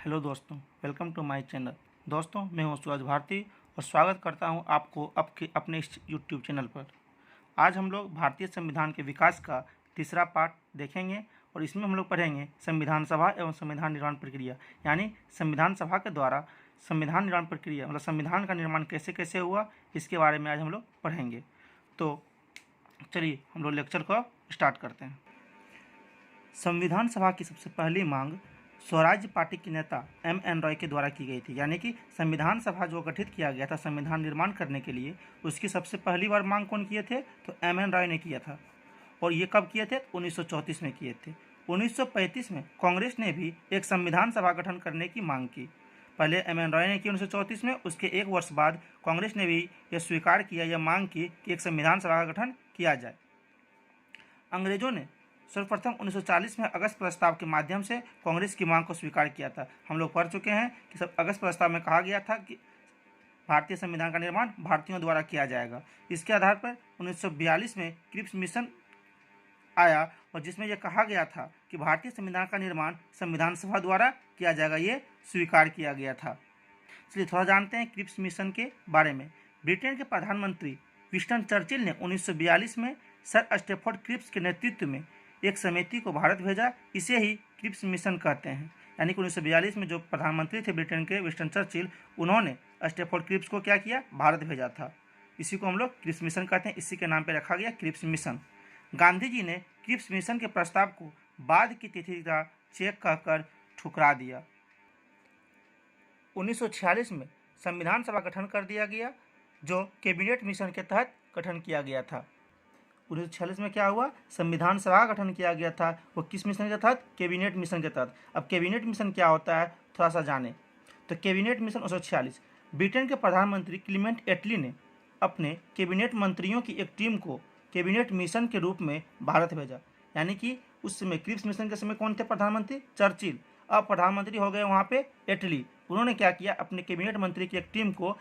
Hello दोस्तों, welcome to my channel. दोस्तों, मैं हूं सूरज भारती और स्वागत करता हूं आपको अपने इस यूट्यूब चैनल पर। आज हम लोग भारतीय संविधान के विकास का तीसरा पार्ट देखेंगे और इसमें हम लोग पढ़ेंगे संविधान सभा एवं संविधान निर्माण प्रक्रिया, यानी संविधान सभा के द्वारा संविधान निर्माण प्रक्रिया मतलब संविधान का निर्माण कैसे कैसे हुआ, इसके बारे में आज हम लोग पढ़ेंगे। तो चलिए हम लोग लेक्चर को स्टार्ट करते हैं। संविधान सभा की सबसे पहली मांग स्वराज्य पार्टी के नेता M.N. रॉय के द्वारा की गई थी, यानी कि संविधान सभा जो गठित किया गया था संविधान निर्माण करने के लिए, उसकी सबसे पहली बार मांग कौन किए थे? तो M.N. रॉय ने किया था। और ये कब किए थे? 1934 में किए थे। 1935 में कांग्रेस ने भी एक संविधान सभा गठन करने की मांग की। पहले M.N. रॉय ने की 1934 में, उसके एक वर्ष बाद कांग्रेस ने भी यह स्वीकार किया, यह मांग की कि एक संविधान सभा का गठन किया जाए। अंग्रेजों ने सर्वप्रथम 1940 में अगस्त प्रस्ताव के माध्यम से कांग्रेस की मांग को स्वीकार किया था। हम लोग पढ़ चुके हैं कि सब अगस्त प्रस्ताव में कहा गया था कि भारतीय संविधान का निर्माण भारतीयों द्वारा किया जाएगा। इसके आधार पर 1942 में क्रिप्स मिशन आया और जिसमें यह कहा गया था कि भारतीय संविधान का निर्माण संविधान सभा द्वारा किया जाएगा, ये स्वीकार किया गया था। इसलिए थोड़ा जानते हैं क्रिप्स मिशन के बारे में। ब्रिटेन के प्रधानमंत्री विंस्टन चर्चिल ने 1942 में सर स्टैफोर्ड क्रिप्स के नेतृत्व में एक समिति को भारत भेजा। इसे ही क्रिप्स मिशन कहते हैं। यानी कि 1942 में जो प्रधानमंत्री थे ब्रिटेन के विंस्टन चर्चिल, उन्होंने स्टैफोर्ड क्रिप्स को क्या किया? भारत भेजा था। इसी को हम लोग क्रिप्स मिशन कहते हैं। इसी के नाम पर रखा गया क्रिप्स मिशन। गांधी जी ने क्रिप्स मिशन के प्रस्ताव को बाद की तिथि का चेक कहकर ठुकरा दिया। 1946 में संविधान सभा गठन कर दिया गया, जो कैबिनेट मिशन के तहत गठन किया गया था। 1946 में क्या हुआ? संविधान सभा गठन किया गया था। वो किस मिशन के तहत? कैबिनेट मिशन के तहत। अब कैबिनेट मिशन क्या होता है थोड़ा सा जाने। तो कैबिनेट मिशन 1946, ब्रिटेन के प्रधानमंत्री क्लीमेंट एटली ने अपने कैबिनेट मंत्रियों की एक टीम को कैबिनेट मिशन के रूप में भारत भेजा। यानी कि उस समय क्रिप्स मिशन के समय कौन थे प्रधानमंत्री? चर्चिल। अब प्रधानमंत्री हो गए वहाँ पे एटली। उन्होंने क्या किया? अपने कैबिनेट मंत्री की एक टीम को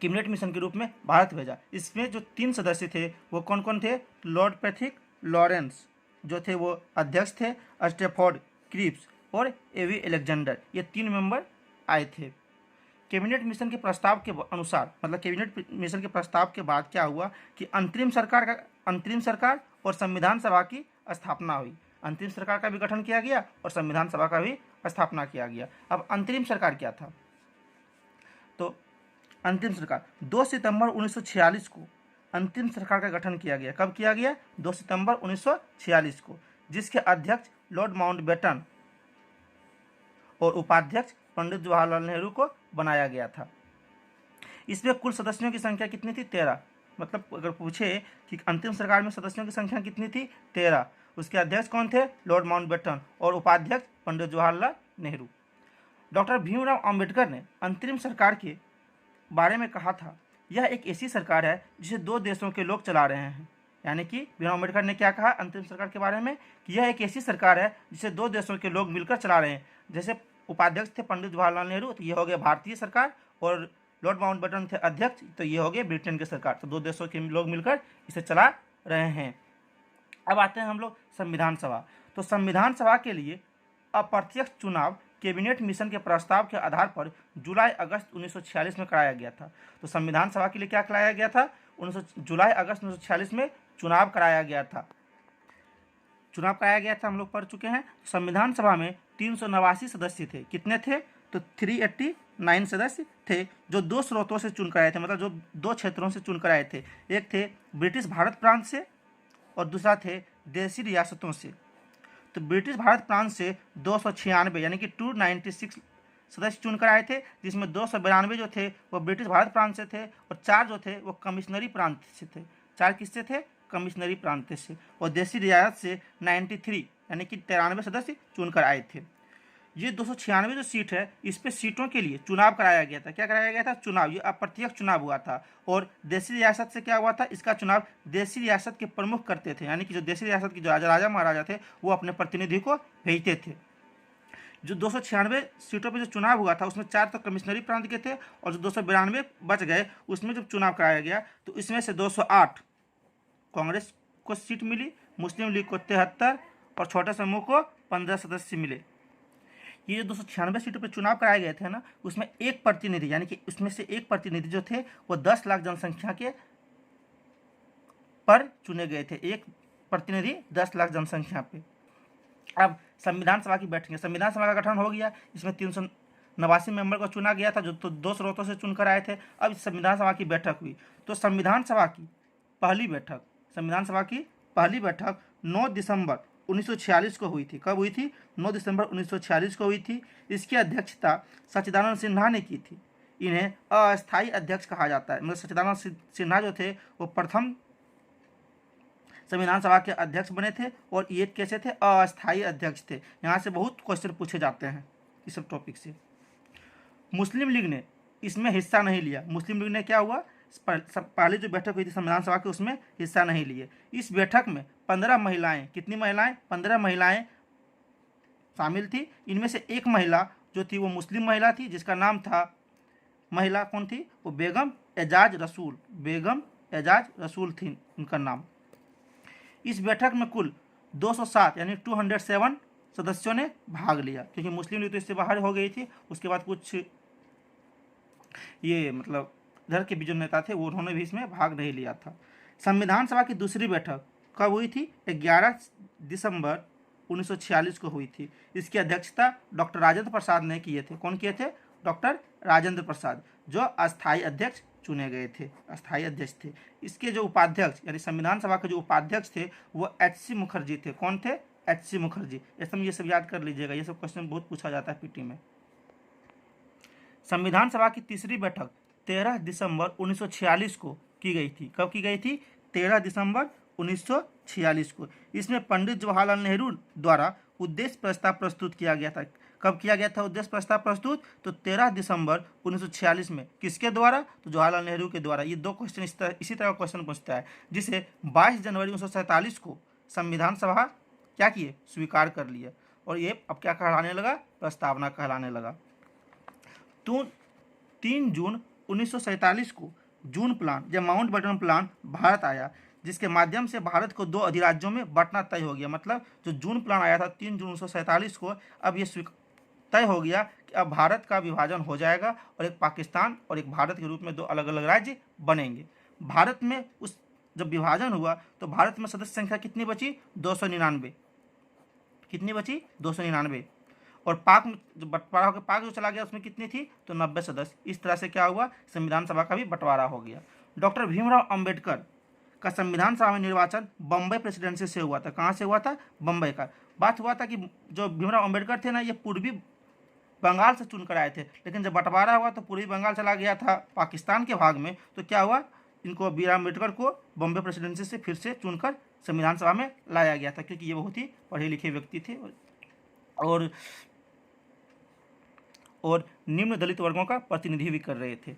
कैबिनेट मिशन के रूप में भारत भेजा। इसमें जो 3 सदस्य थे वो कौन कौन थे? लॉर्ड पैट्रिक लॉरेंस जो थे वो अध्यक्ष थे, स्टैफोर्ड क्रिप्स और एवी अलेक्जेंडर, ये 3 मेंबर आए थे। कैबिनेट मिशन के प्रस्ताव के अनुसार, मतलब कैबिनेट मिशन के प्रस्ताव के बाद क्या हुआ कि अंतरिम सरकार और संविधान सभा की स्थापना हुई। अंतरिम सरकार का भी गठन किया गया और संविधान सभा का भी स्थापना किया गया। अब अंतरिम सरकार क्या था? तो अंतिम सरकार 2 सितंबर 1946 को अंतिम सरकार का गठन किया गया। कब किया गया? 2 सितंबर 1946 को, जिसके अध्यक्ष लॉर्ड माउंटबेटन और उपाध्यक्ष पंडित जवाहरलाल नेहरू को बनाया गया था। इसमें कुल सदस्यों की संख्या कितनी थी? 13। मतलब अगर पूछे कि अंतिम सरकार में सदस्यों की संख्या कितनी थी? 13। उसके अध्यक्ष कौन थे? लॉर्ड माउंटबेटन और उपाध्यक्ष पंडित जवाहरलाल नेहरू। डॉक्टर भीमराव अंबेडकर ने अंतरिम सरकार के बारे में कहा था, यह एक ऐसी सरकार है जिसे 2 देशों के लोग चला रहे हैं। यानी कि भीमराव अम्बेडकर ने क्या कहा अंतरिम सरकार के बारे में? कि यह एक ऐसी सरकार है जिसे 2 देशों के लोग मिलकर चला रहे हैं। जैसे उपाध्यक्ष थे पंडित जवाहरलाल नेहरू, तो ये हो गया भारतीय सरकार, और लॉर्ड माउंटबेटन थे अध्यक्ष, तो ये हो गए ब्रिटेन की सरकार। तो 2 देशों के लोग मिलकर इसे चला रहे हैं। अब आते हैं हम लोग संविधान सभा। तो संविधान सभा के लिए अप्रत्यक्ष चुनाव कैबिनेट मिशन के प्रस्ताव के आधार पर जुलाई-अगस्त 1946 में कराया गया था। तो संविधान सभा के लिए क्या कराया गया था? जुलाई-अगस्त 1946 में चुनाव कराया गया था। हम लोग पढ़ चुके हैं। संविधान सभा में 389 सदस्य थे। कितने थे? तो 389 सदस्य थे, जो 2 स्रोतों से चुनकर आए थे, मतलब जो 2 क्षेत्रों से चुनकर आए थे। एक थे ब्रिटिश भारत प्रांत से और दूसरा थे देशी रियासतों से। तो ब्रिटिश भारत प्रांत से 296 यानी कि 296 सदस्य चुनकर आए थे, जिसमें 292 जो थे वो ब्रिटिश भारत प्रांत से थे और 4 जो थे वो कमिश्नरी प्रांत से थे। 4 किससे थे? कमिश्नरी प्रांत से। और देशी रियासत से 93 यानी कि 93 सदस्य चुनकर आए थे। ये 296 जो सीट है, इस पे सीटों के लिए चुनाव कराया गया था। क्या कराया गया था? चुनाव। ये अप्रत्यक्ष चुनाव हुआ था। और देशी रियासत से क्या हुआ था? इसका चुनाव देशी रियासत के प्रमुख करते थे। यानी कि जो देशी रियासत के जो राजा महाराजा थे वो अपने प्रतिनिधि को भेजते थे। जो 296 सीटों पर जो चुनाव हुआ था उसमें 4 तो कमिश्नरी प्रांत के थे और जो 292 बच गए उसमें जब चुनाव कराया गया तो इसमें से 208 कांग्रेस को सीट मिली, मुस्लिम लीग को 73 और छोटे समूह को 15 सदस्य मिले। ये जो 296 सीटों पर चुनाव कराए गए थे ना, उसमें एक प्रतिनिधि, यानी कि उसमें से एक प्रतिनिधि जो थे वो 10 लाख जनसंख्या के पर चुने गए थे। एक प्रतिनिधि 10 लाख जनसंख्या पे। अब संविधान सभा की बैठक, संविधान सभा का गठन हो गया। इसमें 389 मेंबर को चुना गया था, जो तो 2 स्रोतों से चुनकर आए थे। अब इस संविधान सभा की बैठक हुई, तो संविधान सभा की पहली बैठक, संविधान सभा की पहली बैठक 9 दिसंबर 1946 को हुई थी। कब हुई थी? 9 दिसंबर 1946 को हुई थी। इसकी अध्यक्षता सच्चिदानंद सिन्हा ने की थी। इन्हें अस्थायी अध्यक्ष कहा जाता है। मतलब सच्चिदानंद सिन्हा जो थे वो प्रथम संविधान सभा के अध्यक्ष बने थे, और ये कैसे थे? अस्थायी अध्यक्ष थे। यहाँ से बहुत क्वेश्चन पूछे जाते हैं इस सब टॉपिक से। मुस्लिम लीग ने इसमें हिस्सा नहीं लिया। मुस्लिम लीग ने क्या हुआ? पहले जो बैठक हुई थी संविधान सभा की, उसमें हिस्सा नहीं लिए। इस बैठक में 15 महिलाएं, कितनी महिलाएं? 15 महिलाएं शामिल थी। इनमें से एक महिला जो थी वो मुस्लिम महिला थी, जिसका नाम था, महिला कौन थी? वो बेगम एजाज रसूल, बेगम एजाज रसूल थी उनका नाम। इस बैठक में कुल 207 यानी 207 सदस्यों ने भाग लिया, क्योंकि मुस्लिम लीग तो इससे बाहर हो गई थी। उसके बाद कुछ ये मतलब इधर के भी जो नेता थे वो उन्होंने भी इसमें भाग नहीं लिया था। संविधान सभा की दूसरी बैठक कब हुई थी? 11 दिसंबर 1946 को हुई थी। इसकी अध्यक्षता डॉक्टर राजेंद्र प्रसाद ने किए थे। कौन किए थे? डॉक्टर राजेंद्र प्रसाद, जो अस्थायी अध्यक्ष चुने गए थे, अस्थायी अध्यक्ष थे। इसके जो उपाध्यक्ष यानी संविधान सभा के जो उपाध्यक्ष थे वो HC मुखर्जी थे। कौन थे? HC मुखर्जी। ये सब याद कर लीजिएगा, ये सब क्वेश्चन बहुत पूछा जाता है पीटी में। संविधान सभा की तीसरी बैठक 13 दिसंबर 1946 को की गई थी। कब की गई थी? 13 दिसंबर 1946 को। इसमें पंडित जवाहरलाल नेहरू द्वारा उद्देश्य प्रस्ताव प्रस्तुत किया गया था। कब किया गया था उद्देश्य प्रस्ताव प्रस्तुत? तो 13 दिसंबर 1946 में। किसके द्वारा? तो जवाहरलाल नेहरू के द्वारा। ये 2 क्वेश्चन इसी तरह का क्वेश्चन पूछता है, जिसे 22 जनवरी 1947 को संविधान सभा क्या किए? स्वीकार कर लिया, और ये अब क्या कहलाने लगा? प्रस्तावना कहलाने लगा। तो 3 जून 1947 को जून प्लान या माउंटबेटन प्लान भारत आया, जिसके माध्यम से भारत को 2 अधिराज्यों में बांटना तय हो गया। मतलब जो जून प्लान आया था 3 जून 1947 को, अब ये तय हो गया कि अब भारत का विभाजन हो जाएगा और एक पाकिस्तान और एक भारत के रूप में 2 अलग अलग राज्य बनेंगे। भारत में उस जब विभाजन हुआ तो भारत में सदस्य संख्या कितनी बची? 299। कितनी बची? 299। और पाक में जो बंटवारा होकर पाक जो चला गया उसमें कितनी थी? तो 90 सदस्य। इस तरह से क्या हुआ? संविधान सभा का भी बंटवारा हो गया। डॉक्टर भीमराव अंबेडकर का संविधान सभा में निर्वाचन बम्बई प्रेसिडेंसी से हुआ था। कहाँ से हुआ था? बम्बई का। बात हुआ था कि जो भीमराव अंबेडकर थे ना, ये पूर्वी बंगाल से चुनकर आए थे, लेकिन जब बंटवारा हुआ तो पूर्वी बंगाल चला गया था पाकिस्तान के भाग में। तो क्या हुआ? इनको भीमराव अंबेडकर को बम्बई प्रेसिडेंसी से फिर से चुनकर संविधान सभा में लाया गया था, क्योंकि ये बहुत ही पढ़े लिखे व्यक्ति थे और निम्न दलित वर्गों का प्रतिनिधित्व भी कर रहे थे।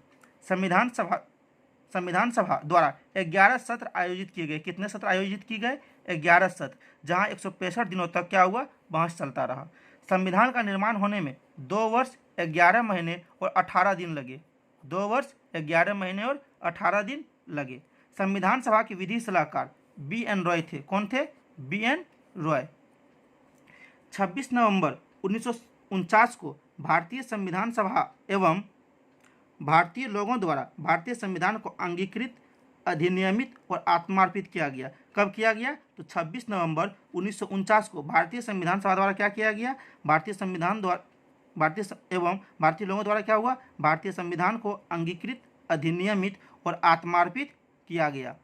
संविधान सभा द्वारा 11 सत्र आयोजित किए गए। कितने सत्र आयोजित किए गए? 11 सत्र, जहां 165 दिनों तक क्या हुआ? बहस चलता रहा। संविधान का निर्माण होने में 2 वर्ष 11 महीने और 18 दिन लगे। 2 वर्ष 11 महीने और 18 दिन लगे। संविधान सभा के विधि सलाहकार BN रॉय थे। कौन थे? BN रॉय। 26 नवंबर 1949 को भारतीय संविधान सभा एवं भारतीय लोगों द्वारा भारतीय संविधान को अंगीकृत, अधिनियमित और आत्मार्पित किया गया। कब किया गया? तो 26 नवंबर 1949 को भारतीय संविधान सभा द्वारा क्या किया गया? भारतीय लोगों द्वारा क्या हुआ? भारतीय संविधान को अंगीकृत, अधिनियमित और आत्मार्पित किया गया।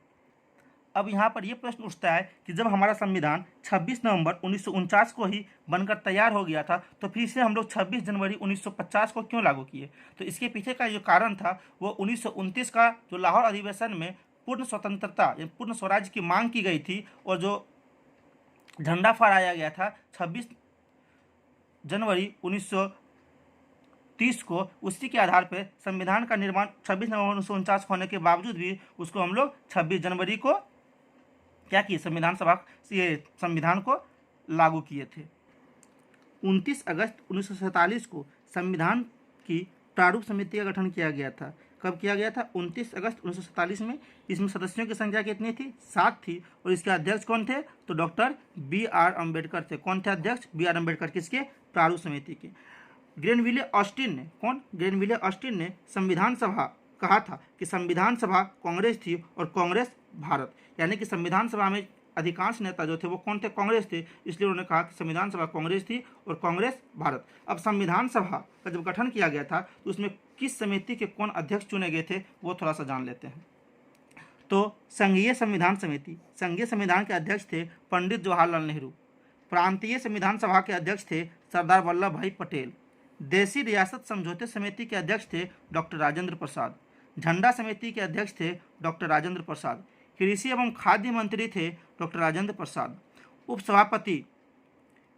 अब यहाँ पर यह प्रश्न उठता है कि जब हमारा संविधान 26 नवंबर 1949 को ही बनकर तैयार हो गया था, तो फिर से हम लोग 26 जनवरी 1950 को क्यों लागू किए? तो इसके पीछे का जो कारण था वो 1929 का जो लाहौर अधिवेशन में पूर्ण स्वतंत्रता या पूर्ण स्वराज्य की मांग की गई थी, और जो झंडा फहराया गया था 26 जनवरी 1930 को, उसी के आधार पर संविधान का निर्माण 26 नवंबर 1949 होने के बावजूद भी उसको हम लोग 26 जनवरी को क्या किए? संविधान को लागू किए थे। 29 अगस्त 1947 को संविधान की प्रारूप समिति का गठन किया गया था। कब किया गया था? 29 अगस्त 1947 में। इसमें सदस्यों की संख्या कितनी थी? 7 थी, और इसके अध्यक्ष कौन थे? तो डॉक्टर BR अम्बेडकर थे। कौन थे अध्यक्ष? BR अम्बेडकर। किसके? प्रारूप समिति के। ग्रेनविले ऑस्टिन ने, कौन? ग्रेनविले ऑस्टिन ने संविधान सभा कहा था कि संविधान सभा कांग्रेस थी और कांग्रेस भारत, यानी कि संविधान सभा में अधिकांश नेता जो थे वो कौन थे? कांग्रेस थे, इसलिए उन्होंने कहा कि संविधान सभा कांग्रेस थी और कांग्रेस भारत। अब संविधान सभा का जब गठन किया गया था तो उसमें किस समिति के कौन अध्यक्ष चुने गए थे वो थोड़ा सा जान लेते हैं। तो संघीय संविधान समिति, संघीय संविधान के अध्यक्ष थे पंडित जवाहरलाल नेहरू। प्रांतीय संविधान सभा के अध्यक्ष थे सरदार वल्लभ भाई पटेल। देशी रियासत समझौते समिति के अध्यक्ष थे डॉक्टर राजेंद्र प्रसाद। झंडा समिति के अध्यक्ष थे डॉक्टर राजेंद्र प्रसाद। कृषि एवं खाद्य मंत्री थे डॉक्टर राजेंद्र प्रसाद। उपसभापति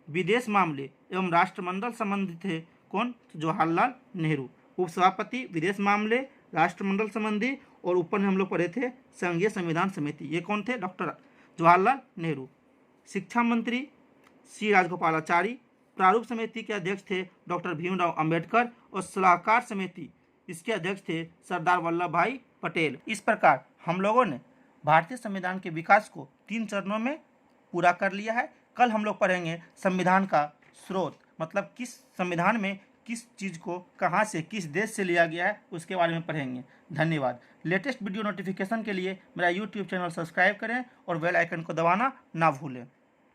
विदेश मामले एवं राष्ट्रमंडल संबंधी थे कौन? जवाहरलाल नेहरू। उपसभापति विदेश मामले, राष्ट्रमंडल संबंधी, और ऊपर में हम लोग पढ़े थे संघीय संविधान समिति, ये कौन थे? डॉक्टर जवाहरलाल नेहरू। शिक्षा मंत्री सी राजगोपालाचारी। प्रारूप समिति के अध्यक्ष थे डॉक्टर भीमराव अंबेडकर और सलाहकार समिति इसके अध्यक्ष थे सरदार वल्लभ भाई पटेल। इस प्रकार हम लोगों ने भारतीय संविधान के विकास को 3 चरणों में पूरा कर लिया है। कल हम लोग पढ़ेंगे संविधान का स्रोत, मतलब किस संविधान में किस चीज़ को कहाँ से, किस देश से लिया गया है, उसके बारे में पढ़ेंगे। धन्यवाद। लेटेस्ट वीडियो नोटिफिकेशन के लिए मेरा यूट्यूब चैनल सब्सक्राइब करें और बेल आइकन को दबाना ना भूलें।